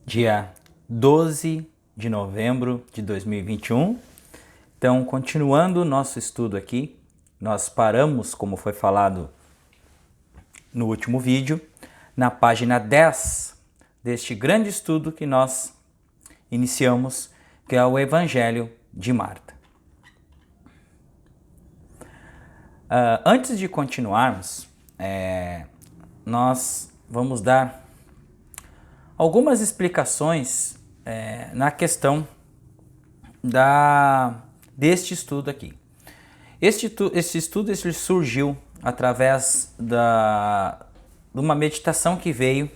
dia 12 de novembro de 2021. Então, continuando o nosso estudo aqui, nós paramos, como foi falado no último vídeo, na página 10 deste grande estudo que nós iniciamos, que é o Evangelho de Marta. Antes de continuarmos, nós vamos dar algumas explicações na questão deste estudo aqui. Este estudo surgiu através de uma meditação que veio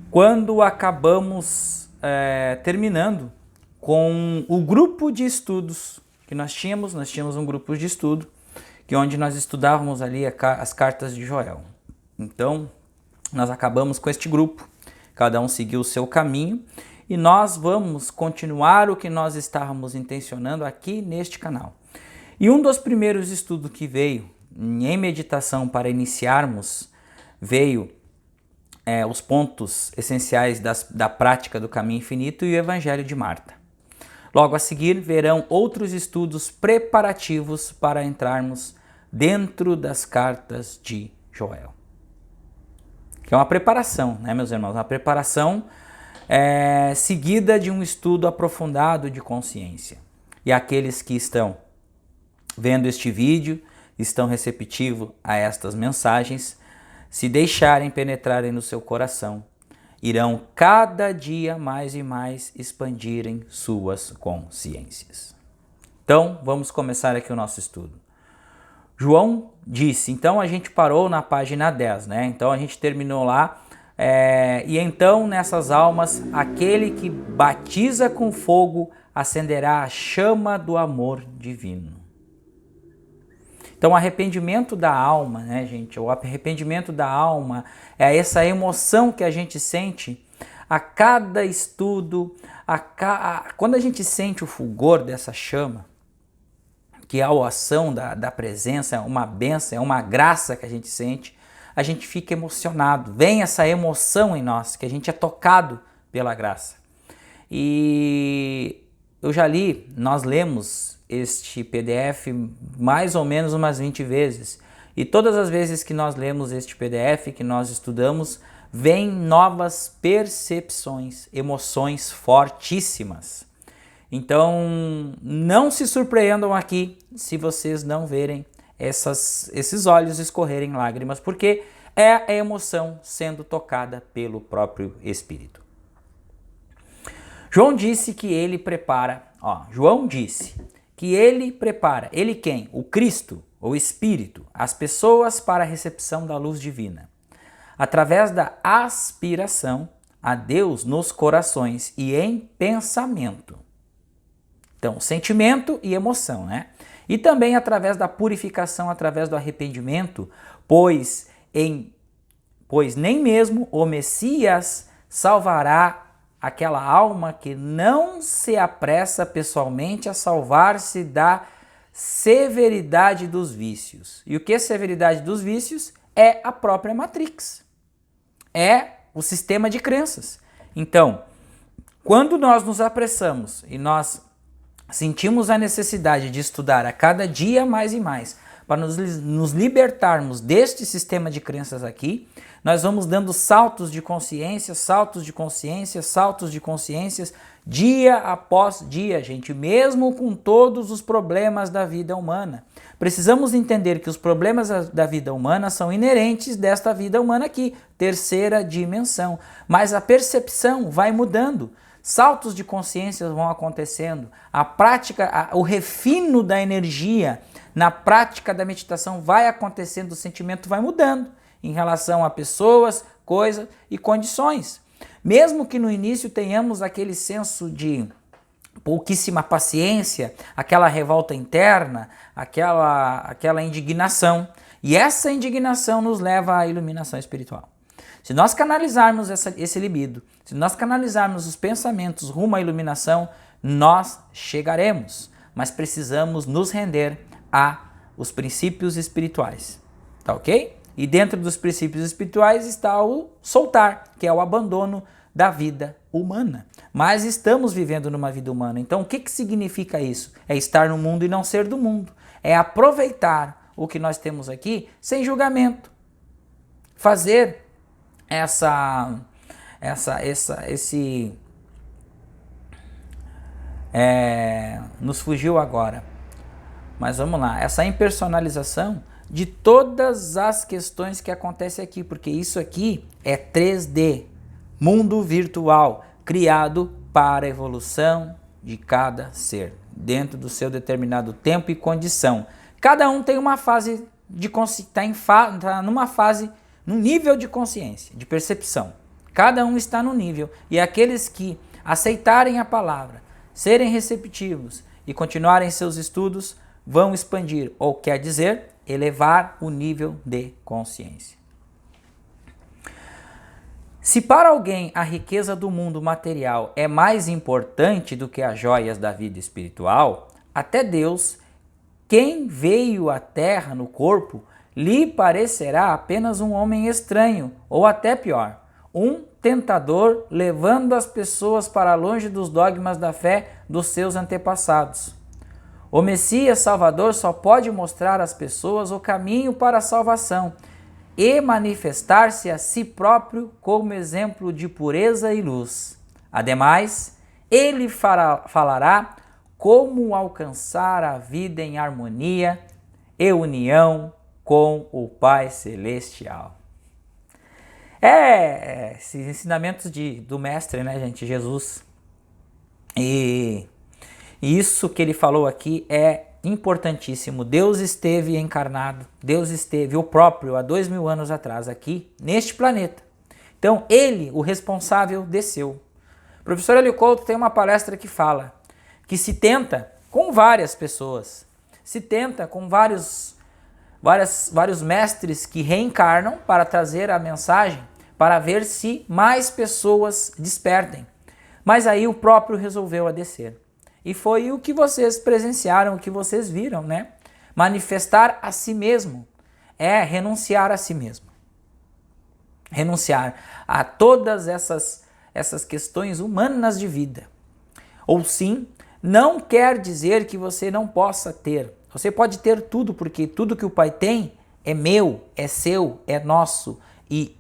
quando acabamos terminando com o grupo de estudos que nós tínhamos. Nós tínhamos um grupo de estudo onde nós estudávamos ali as cartas de Joel. Então, nós acabamos com este grupo, cada um seguiu o seu caminho, e nós vamos continuar o que nós estávamos intencionando aqui neste canal. E um dos primeiros estudos que veio em meditação para iniciarmos, veio os pontos essenciais da prática do caminho infinito e o Evangelho de Marta. Logo a seguir verão outros estudos preparativos para entrarmos dentro das cartas de Joel. Que é uma preparação, né, meus irmãos? Uma preparação seguida de um estudo aprofundado de consciência. E aqueles que estão vendo este vídeo, estão receptivos a estas mensagens, se deixarem penetrarem no seu coração, irão cada dia mais e mais expandirem suas consciências. Então, vamos começar aqui o nosso estudo. João disse, então a gente parou na página 10, né? Então a gente terminou lá, e então nessas almas, aquele que batiza com fogo acenderá a chama do amor divino. Então o arrependimento da alma, né, gente? O arrependimento da alma é essa emoção que a gente sente a cada estudo, quando a gente sente o fulgor dessa chama, que é a ação da presença, é uma bênção, é uma graça que a gente fica emocionado. Vem essa emoção em nós, que a gente é tocado pela graça. E eu já li, nós lemos este PDF mais ou menos umas 20 vezes. E todas as vezes que nós lemos este PDF, que nós estudamos, vem novas percepções, emoções fortíssimas. Então, não se surpreendam aqui se vocês não verem esses olhos escorrerem lágrimas, porque é a emoção sendo tocada pelo próprio Espírito. João disse que ele prepara, João disse que ele prepara, ele quem? O Cristo, o Espírito, as pessoas para a recepção da luz divina, através da aspiração a Deus nos corações e em pensamento. Então, sentimento e emoção, né? E também através da purificação, através do arrependimento, pois nem mesmo o Messias salvará aquela alma que não se apressa pessoalmente a salvar-se da severidade dos vícios. E o que é severidade dos vícios? É a própria Matrix. É o sistema de crenças. Então, quando nós nos apressamos e nós sentimos a necessidade de estudar a cada dia mais e mais para nos libertarmos deste sistema de crenças aqui, nós vamos dando saltos de consciência, saltos de consciência, saltos de consciências, dia após dia, gente, mesmo com todos os problemas da vida humana. Precisamos entender que os problemas da vida humana são inerentes desta vida humana aqui, terceira dimensão, mas a percepção vai mudando. Saltos de consciência vão acontecendo, a prática, o refino da energia na prática da meditação vai acontecendo, o sentimento vai mudando em relação a pessoas, coisas e condições. Mesmo que no início tenhamos aquele senso de pouquíssima paciência, aquela revolta interna, aquela indignação, e essa indignação nos leva à iluminação espiritual. Se nós canalizarmos esse libido, se nós canalizarmos os pensamentos rumo à iluminação, nós chegaremos, mas precisamos nos render aos princípios espirituais, tá ok? E dentro dos princípios espirituais está o soltar, que é o abandono da vida humana. Mas estamos vivendo numa vida humana. Então, o que significa isso? É estar no mundo e não ser do mundo. É aproveitar o que nós temos aqui sem julgamento. Fazer nos fugiu agora. Mas vamos lá, essa impersonalização de todas as questões que acontecem aqui, porque isso aqui é 3D, mundo virtual, criado para a evolução de cada ser, dentro do seu determinado tempo e condição. Cada um tem uma fase de está numa fase, num nível de consciência, de percepção. Cada um está no nível, e aqueles que aceitarem a palavra, serem receptivos e continuarem seus estudos, vão expandir, ou quer dizer, elevar o nível de consciência. Se para alguém a riqueza do mundo material é mais importante do que as joias da vida espiritual, até Deus, quem veio à terra no corpo, lhe parecerá apenas um homem estranho, ou até pior, um tentador levando as pessoas para longe dos dogmas da fé dos seus antepassados. O Messias Salvador só pode mostrar às pessoas o caminho para a salvação e manifestar-se a si próprio como exemplo de pureza e luz. Ademais, ele falará como alcançar a vida em harmonia e união com o Pai Celestial. Esses ensinamentos do Mestre, né, gente? Jesus. E isso que ele falou aqui é importantíssimo. Deus esteve encarnado, Deus esteve o próprio há 2000 anos atrás aqui neste planeta. Então ele, o responsável, desceu. O professor Hélio Couto tem uma palestra que fala que se tenta com várias pessoas, se tenta com vários mestres que reencarnam para trazer a mensagem, para ver se mais pessoas despertem. Mas aí o próprio resolveu a descer. E foi o que vocês presenciaram, o que vocês viram, né? Manifestar a si mesmo é renunciar a si mesmo. Renunciar a todas essas questões humanas de vida. Ou sim, não quer dizer que você não possa ter. Você pode ter tudo, porque tudo que o Pai tem é meu, é seu, é nosso. E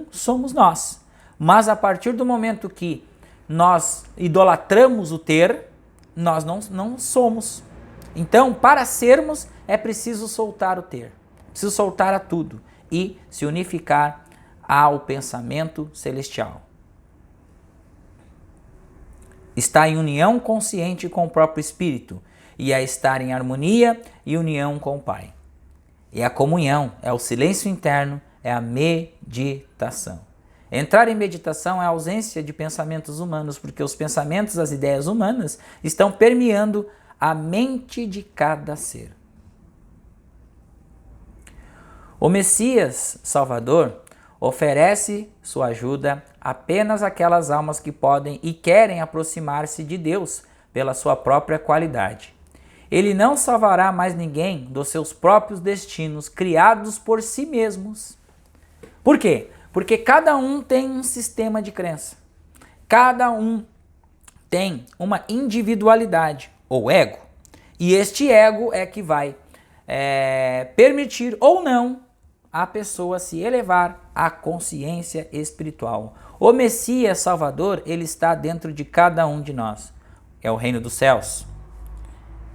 somos nós. Mas a partir do momento que nós idolatramos o ter, nós não somos. Então, para sermos, é preciso soltar o ter. Preciso soltar a tudo e se unificar ao pensamento celestial. Está em união consciente com o próprio Espírito e a estar em harmonia e união com o Pai. E a comunhão é o silêncio interno, é a meditação. Entrar em meditação é a ausência de pensamentos humanos, porque os pensamentos, as ideias humanas estão permeando a mente de cada ser. O Messias Salvador oferece sua ajuda apenas àquelas almas que podem e querem aproximar-se de Deus pela sua própria qualidade. Ele não salvará mais ninguém dos seus próprios destinos criados por si mesmos. Por quê? Porque cada um tem um sistema de crença. Cada um tem uma individualidade, ou ego. E este ego é que vai permitir ou não a pessoa se elevar à consciência espiritual. O Messias Salvador, ele está dentro de cada um de nós. É o reino dos céus.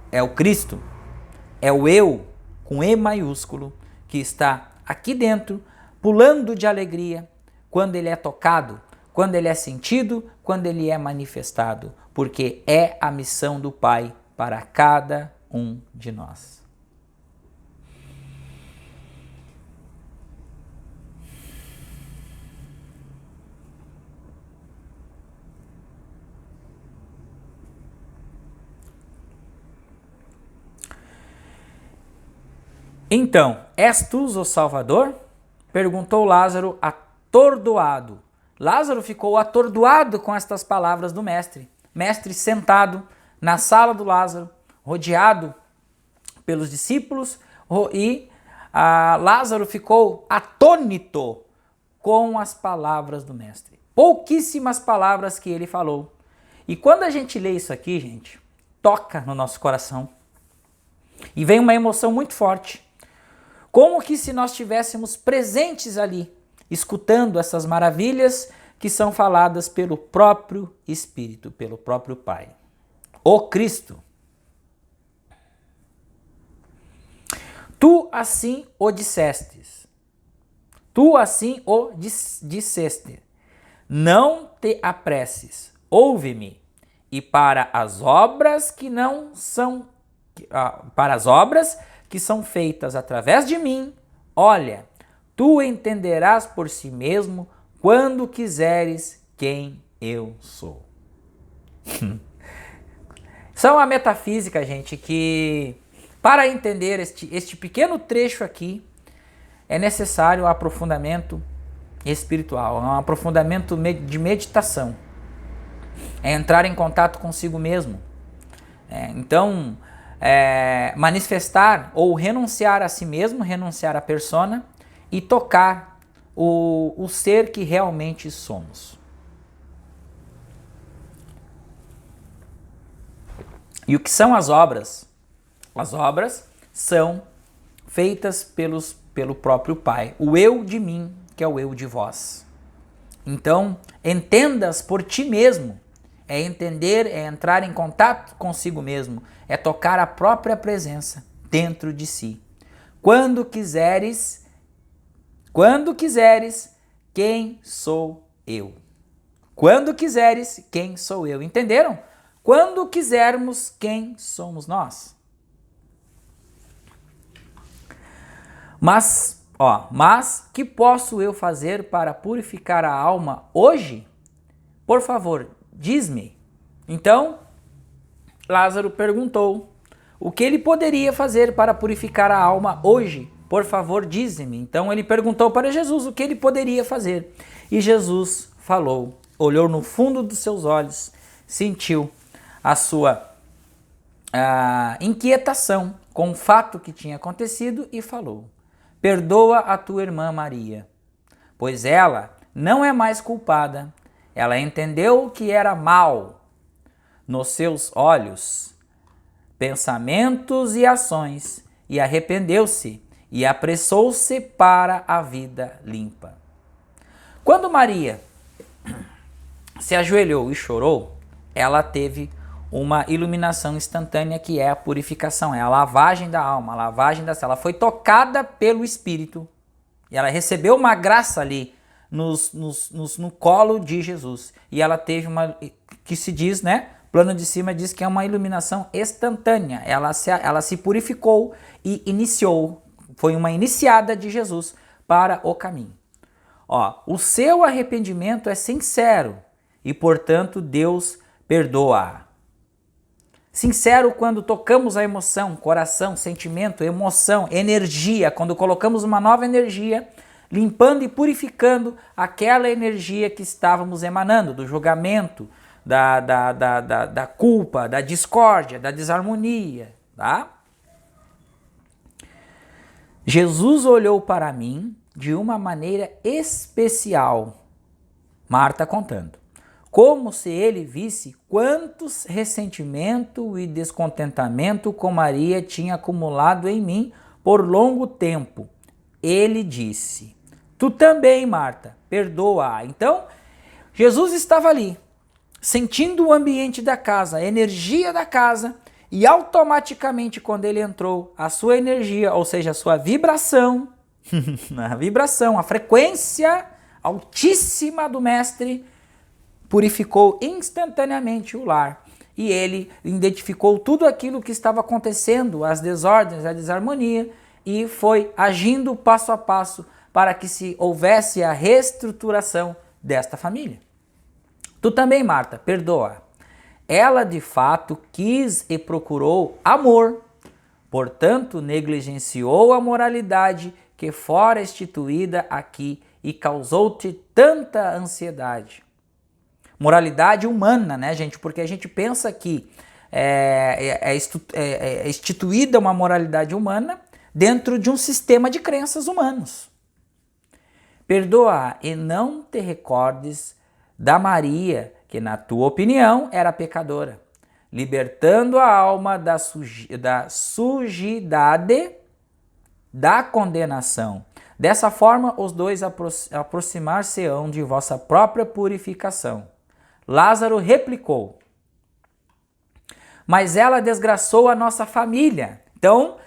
É o Cristo. É o eu, com E maiúsculo, que está aqui dentro, pulando de alegria quando ele é tocado, quando ele é sentido, quando ele é manifestado, porque é a missão do Pai para cada um de nós. Então, és tu o Salvador? Perguntou Lázaro atordoado. Lázaro ficou atordoado com estas palavras do mestre. Mestre sentado na sala do Lázaro, rodeado pelos discípulos, e Lázaro ficou atônito com as palavras do mestre. pouquíssimas palavras que ele falou. E quando a gente lê isso aqui, gente, toca no nosso coração. E vem uma emoção muito forte. Como que se nós estivéssemos presentes ali, escutando essas maravilhas que são faladas pelo próprio Espírito, pelo próprio Pai. O Cristo. Tu assim o dissestes. Tu assim o disseste. Não te apresses, ouve-me, e para as obras que não são para as obras que são feitas através de mim, olha, tu entenderás por si mesmo quando quiseres quem eu sou. São a metafísica, gente, que para entender este pequeno trecho aqui é necessário aprofundamento espiritual, um aprofundamento de meditação. É entrar em contato consigo mesmo. Então, manifestar ou renunciar a si mesmo, renunciar à persona e tocar o ser que realmente somos. E o que são as obras? As obras são feitas pelo próprio Pai. O eu de mim, que é o eu de vós. Então, entendas por ti mesmo. É entender, é entrar em contato consigo mesmo. É tocar a própria presença dentro de si. Quando quiseres, quem sou eu? Quando quiseres, quem sou eu? Entenderam? Quando quisermos, quem somos nós? Mas que posso eu fazer para purificar a alma hoje? Por favor, diz-me. Então, Lázaro perguntou o que ele poderia fazer para purificar a alma hoje. Por favor, diz-me. Então ele perguntou para Jesus o que ele poderia fazer. E Jesus falou, olhou no fundo dos seus olhos, sentiu a sua inquietação com o fato que tinha acontecido e falou: perdoa a tua irmã Maria, pois ela não é mais culpada. Ela entendeu o que era mal nos seus olhos, pensamentos e ações, e arrependeu-se e apressou-se para a vida limpa. Quando Maria se ajoelhou e chorou, ela teve uma iluminação instantânea, que é a purificação, é a lavagem da alma, a lavagem da célula. Ela foi tocada pelo Espírito e ela recebeu uma graça ali no colo de Jesus. E ela teve uma, que se diz, né? Plano de cima diz que é uma iluminação instantânea. Ela se purificou e iniciou, foi uma iniciada de Jesus para o caminho. O seu arrependimento é sincero e, portanto, Deus perdoa. Sincero quando tocamos a emoção, coração, sentimento, emoção, energia, quando colocamos uma nova energia, limpando e purificando aquela energia que estávamos emanando, do julgamento, da culpa, da discórdia, da desarmonia, tá? Jesus olhou para mim de uma maneira especial, Marta contando, como se ele visse quantos ressentimento e descontentamento com Maria tinha acumulado em mim por longo tempo. Ele disse: tu também, Marta, perdoa-a. Então, Jesus estava ali, sentindo o ambiente da casa, a energia da casa, e automaticamente quando ele entrou, a sua energia, ou seja, a sua vibração, a frequência altíssima do Mestre, purificou instantaneamente o lar. E ele identificou tudo aquilo que estava acontecendo, as desordens, a desarmonia, e foi agindo passo a passo para que se houvesse a reestruturação desta família. Tu também, Marta, perdoa. Ela de fato quis e procurou amor, portanto negligenciou a moralidade que fora instituída aqui e causou-te tanta ansiedade. Moralidade humana, né, gente? Porque a gente pensa que é instituída uma moralidade humana dentro de um sistema de crenças humanos. Perdoa e não te recordes da Maria, que na tua opinião era pecadora, libertando a alma da sujidade da condenação. Dessa forma, os dois aproximar-se-ão de vossa própria purificação. Lázaro replicou: mas ela desgraçou a nossa família. Então,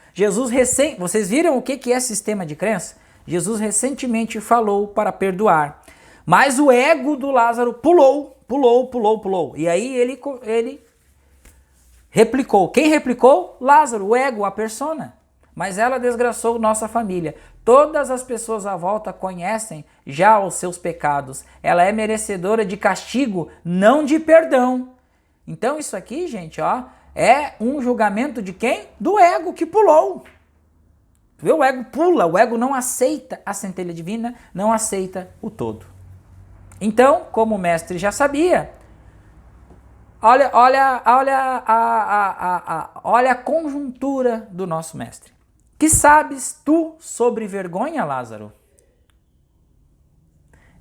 vocês viram o que é sistema de crença? Jesus recentemente falou para perdoar. Mas o ego do Lázaro pulou. E aí ele replicou. Quem replicou? Lázaro, o ego, a persona. Mas ela desgraçou nossa família. Todas as pessoas à volta conhecem já os seus pecados. Ela é merecedora de castigo, não de perdão. Então isso aqui, gente, ó, é um julgamento de quem? Do ego que pulou. O ego pula, o ego não aceita a centelha divina, não aceita o todo. Então, como o mestre já sabia, olha a conjuntura do nosso mestre. Que sabes tu sobre vergonha, Lázaro?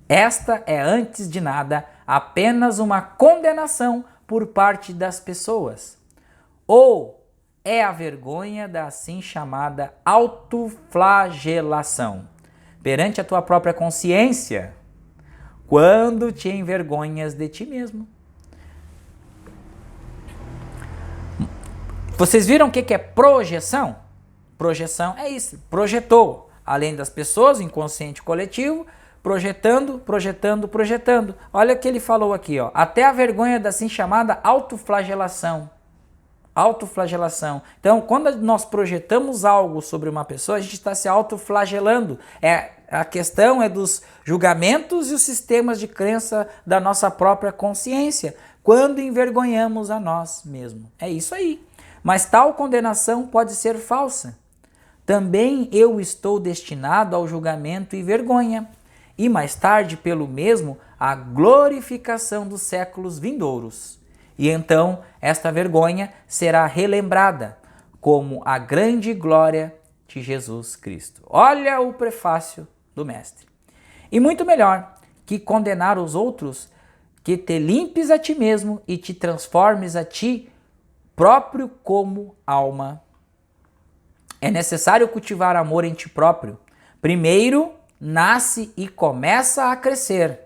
Esta é, antes de nada, apenas uma condenação por parte das pessoas. Ou é a vergonha da assim chamada autoflagelação perante a tua própria consciência, quando te envergonhas de ti mesmo. Vocês viram o que é projeção? Projeção é isso, projetou, além das pessoas, inconsciente coletivo, projetando. Olha o que ele falou aqui, ó. Até a vergonha da assim chamada autoflagelação. Então, quando nós projetamos algo sobre uma pessoa, a gente está se autoflagelando. A questão é dos julgamentos e os sistemas de crença da nossa própria consciência, quando envergonhamos a nós mesmos. É isso aí. Mas tal condenação pode ser falsa. Também eu estou destinado ao julgamento e vergonha, e mais tarde, pelo mesmo, à glorificação dos séculos vindouros. E então esta vergonha será relembrada como a grande glória de Jesus Cristo. Olha o prefácio do mestre. E muito melhor que condenar os outros, que te limpes a ti mesmo e te transformes a ti próprio como alma. É necessário cultivar amor em ti próprio. Primeiro nasce e começa a crescer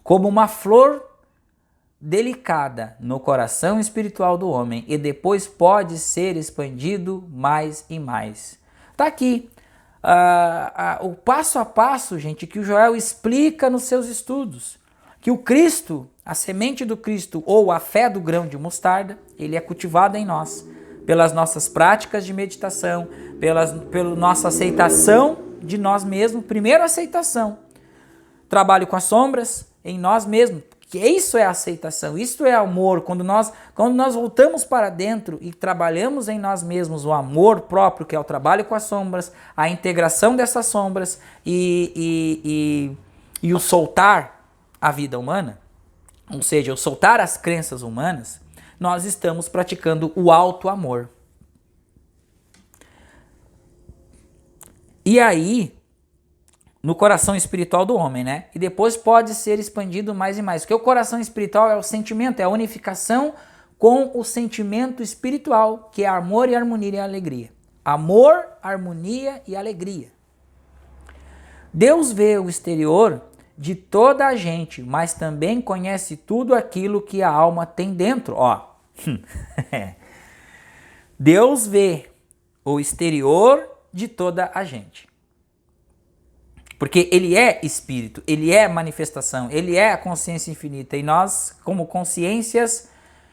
como uma flor delicada no coração espiritual do homem e depois pode ser expandido mais e mais. Tá aqui o passo a passo, gente, que o Joel explica nos seus estudos, que o Cristo, a semente do Cristo ou a fé do grão de mostarda, ele é cultivado em nós pelas nossas práticas de meditação, pela nossa aceitação de nós mesmos, primeiro aceitação, trabalho com as sombras em nós mesmos, que isso é aceitação, isso é amor. Quando nós voltamos para dentro e trabalhamos em nós mesmos o amor próprio, que é o trabalho com as sombras, a integração dessas sombras e o soltar a vida humana, ou seja, o soltar as crenças humanas, nós estamos praticando o alto amor. E aí, no coração espiritual do homem, né? E depois pode ser expandido mais e mais. Porque o coração espiritual é o sentimento, é a unificação com o sentimento espiritual, que é amor e harmonia e alegria. Amor, harmonia e alegria. Deus vê o exterior de toda a gente, mas também conhece tudo aquilo que a alma tem dentro. Ó. Deus vê o exterior de toda a gente. Porque ele é espírito, ele é manifestação, ele é a consciência infinita. E nós, como consciências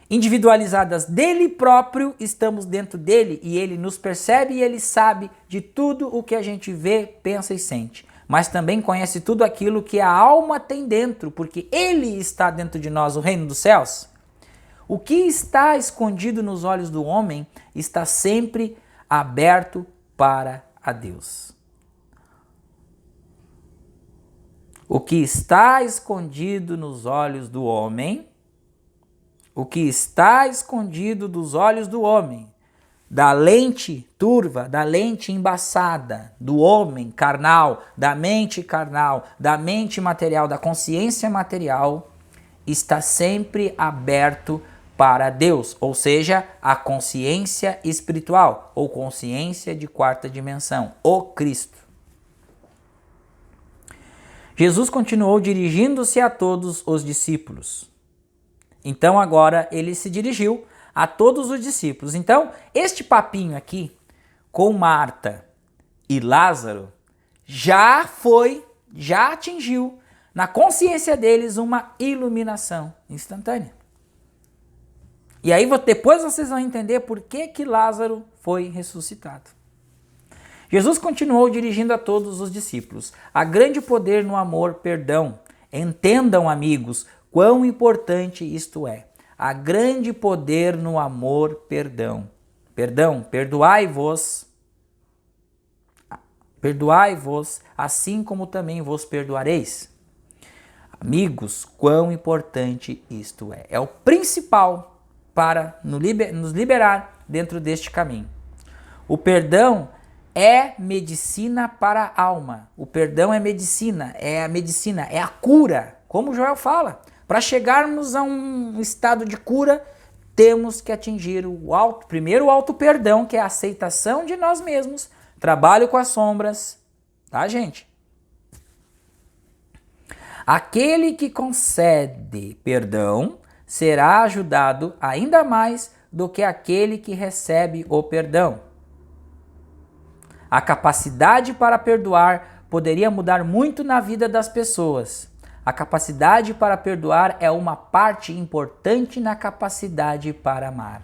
individualizadas dele próprio, estamos dentro dele e ele nos percebe e ele sabe de tudo o que a gente vê, pensa e sente. Mas também conhece tudo aquilo que a alma tem dentro, porque ele está dentro de nós, o reino dos céus. O que está escondido nos olhos do homem está sempre aberto para a Deus. O que está escondido nos olhos do homem, o que está escondido dos olhos do homem, da lente turva, da lente embaçada, do homem carnal, da mente material, da consciência material, está sempre aberto para Deus, ou seja, a consciência espiritual, ou consciência de quarta dimensão, o Cristo. Jesus continuou dirigindo-se a todos os discípulos. Então agora ele se dirigiu a todos os discípulos. Então, este papinho aqui com Marta e Lázaro já atingiu na consciência deles uma iluminação instantânea. E aí depois vocês vão entender por que Lázaro foi ressuscitado. Jesus continuou dirigindo a todos os discípulos. Há grande poder no amor, perdão. Entendam, amigos, quão importante isto é. Há grande poder no amor, perdão. Perdão, perdoai-vos, assim como também vos perdoareis. Amigos, quão importante isto é. É o principal para nos liberar dentro deste caminho. O perdão é medicina para a alma. O perdão é medicina, é a cura, como Joel fala. Para chegarmos a um estado de cura, temos que atingir primeiro o auto-perdão, que é a aceitação de nós mesmos, trabalho com as sombras, tá, gente? Aquele que concede perdão será ajudado ainda mais do que aquele que recebe o perdão. A capacidade para perdoar poderia mudar muito na vida das pessoas. A capacidade para perdoar é uma parte importante na capacidade para amar.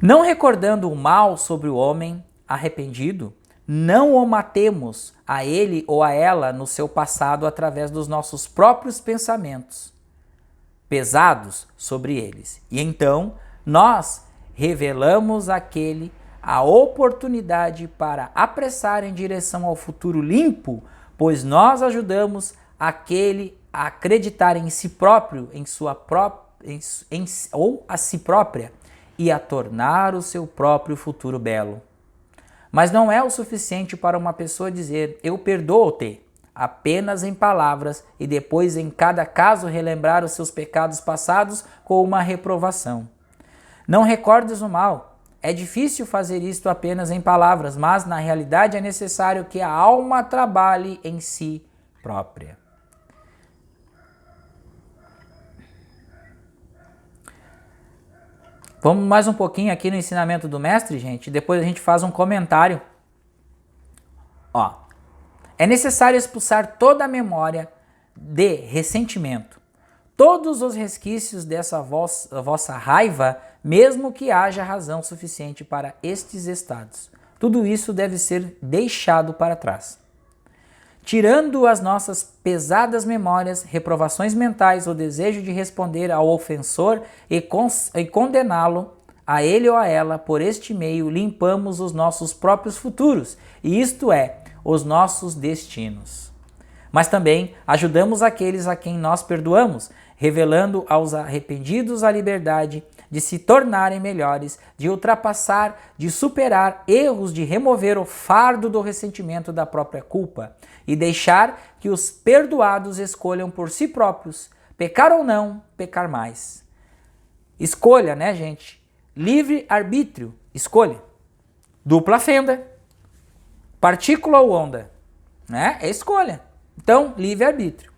Não recordando o mal sobre o homem arrependido, não o matemos a ele ou a ela no seu passado através dos nossos próprios pensamentos pesados sobre eles. E então nós revelamos àquele a oportunidade para apressar em direção ao futuro limpo, pois nós ajudamos aquele a acreditar em si próprio, ou a si própria, e a tornar o seu próprio futuro belo. Mas não é o suficiente para uma pessoa dizer, eu perdoo-te, apenas em palavras, e depois em cada caso relembrar os seus pecados passados com uma reprovação. Não recordes o mal. É difícil fazer isto apenas em palavras, mas na realidade é necessário que a alma trabalhe em si própria. Vamos mais um pouquinho aqui no ensinamento do mestre, gente, depois a gente faz um comentário. Ó, é necessário expulsar toda a memória de ressentimento, todos os resquícios dessa vossa raiva, mesmo que haja razão suficiente para estes estados. Tudo isso deve ser deixado para trás. Tirando as nossas pesadas memórias, reprovações mentais, o desejo de responder ao ofensor e condená-lo, a ele ou a ela, por este meio, limpamos os nossos próprios futuros, e isto é, os nossos destinos. Mas também ajudamos aqueles a quem nós perdoamos, revelando aos arrependidos a liberdade de se tornarem melhores, de ultrapassar, de superar erros, de remover o fardo do ressentimento da própria culpa e deixar que os perdoados escolham por si próprios, pecar ou não, pecar mais. Escolha, né, gente? Livre-arbítrio, escolha. Dupla fenda, partícula ou onda, né? É escolha. Então, livre-arbítrio.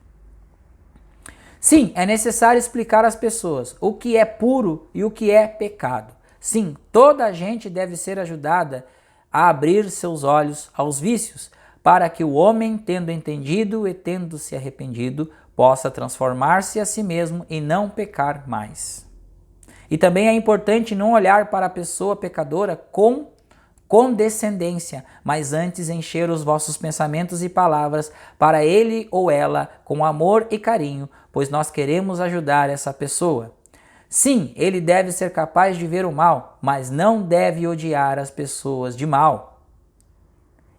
Sim, é necessário explicar às pessoas o que é puro e o que é pecado. Sim, toda a gente deve ser ajudada a abrir seus olhos aos vícios, para que o homem, tendo entendido e tendo se arrependido, possa transformar-se a si mesmo e não pecar mais. E também é importante não olhar para a pessoa pecadora com condescendência, mas antes encher os vossos pensamentos e palavras para ele ou ela com amor e carinho, pois nós queremos ajudar essa pessoa. Sim, ele deve ser capaz de ver o mal, mas não deve odiar as pessoas de mal.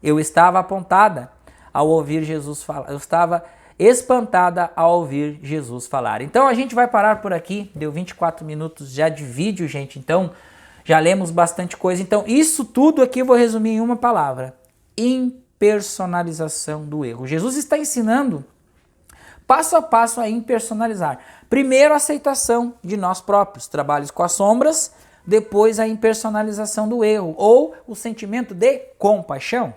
Eu estava apontada ao ouvir Jesus falar, eu estava espantada ao ouvir Jesus falar. Então a gente vai parar por aqui, deu 24 minutos já de vídeo, gente, então já lemos bastante coisa. Então, isso tudo aqui eu vou resumir em uma palavra: impersonalização do erro. Jesus está ensinando passo a passo a impersonalizar. Primeiro, a aceitação de nós próprios, trabalhos com as sombras, depois a impersonalização do erro, ou o sentimento de compaixão.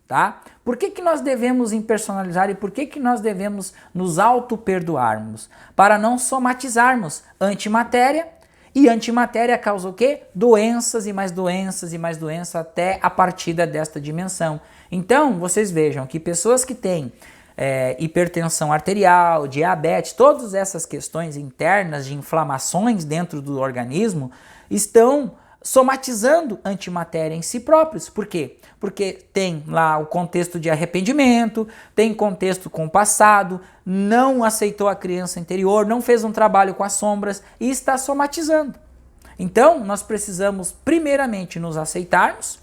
Tá? Por que nós devemos impersonalizar e por que nós devemos nos auto-perdoarmos? Para não somatizarmos antimatéria, e antimatéria causa o quê? Doenças e mais doenças e mais doenças até a partida desta dimensão. Então, vocês vejam que pessoas que têm hipertensão arterial, diabetes, todas essas questões internas de inflamações dentro do organismo estão somatizando antimatéria em si próprios. Por quê? Porque tem lá o contexto de arrependimento, tem contexto com o passado, não aceitou a criança interior, não fez um trabalho com as sombras e está somatizando. Então, nós precisamos primeiramente nos aceitarmos,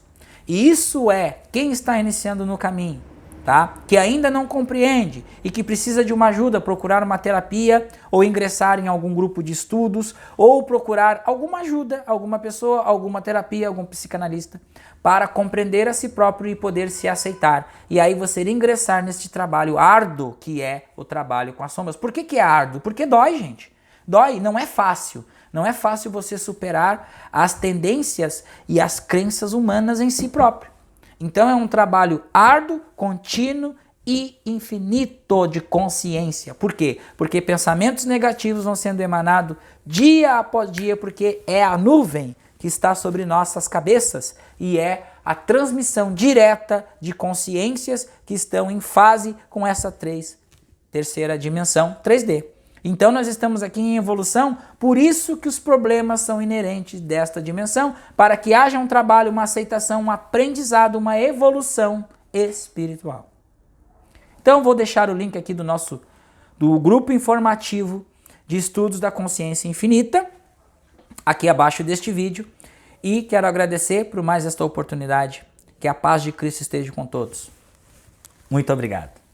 e isso é quem está iniciando no caminho, tá? Que ainda não compreende e que precisa de uma ajuda, procurar uma terapia ou ingressar em algum grupo de estudos ou procurar alguma ajuda, alguma pessoa, alguma terapia, algum psicanalista para compreender a si próprio e poder se aceitar. E aí você ingressar neste trabalho árduo que é o trabalho com as sombras. Por que é árduo? Porque dói, gente. Dói, não é fácil. Não é fácil você superar as tendências e as crenças humanas em si próprio. Então é um trabalho árduo, contínuo e infinito de consciência. Por quê? Porque pensamentos negativos vão sendo emanados dia após dia, porque é a nuvem que está sobre nossas cabeças e é a transmissão direta de consciências que estão em fase com essa terceira dimensão 3D. Então nós estamos aqui em evolução, por isso que os problemas são inerentes desta dimensão, para que haja um trabalho, uma aceitação, um aprendizado, uma evolução espiritual. Então vou deixar o link aqui do grupo informativo de estudos da consciência infinita, aqui abaixo deste vídeo, e quero agradecer por mais esta oportunidade. Que a paz de Cristo esteja com todos. Muito obrigado.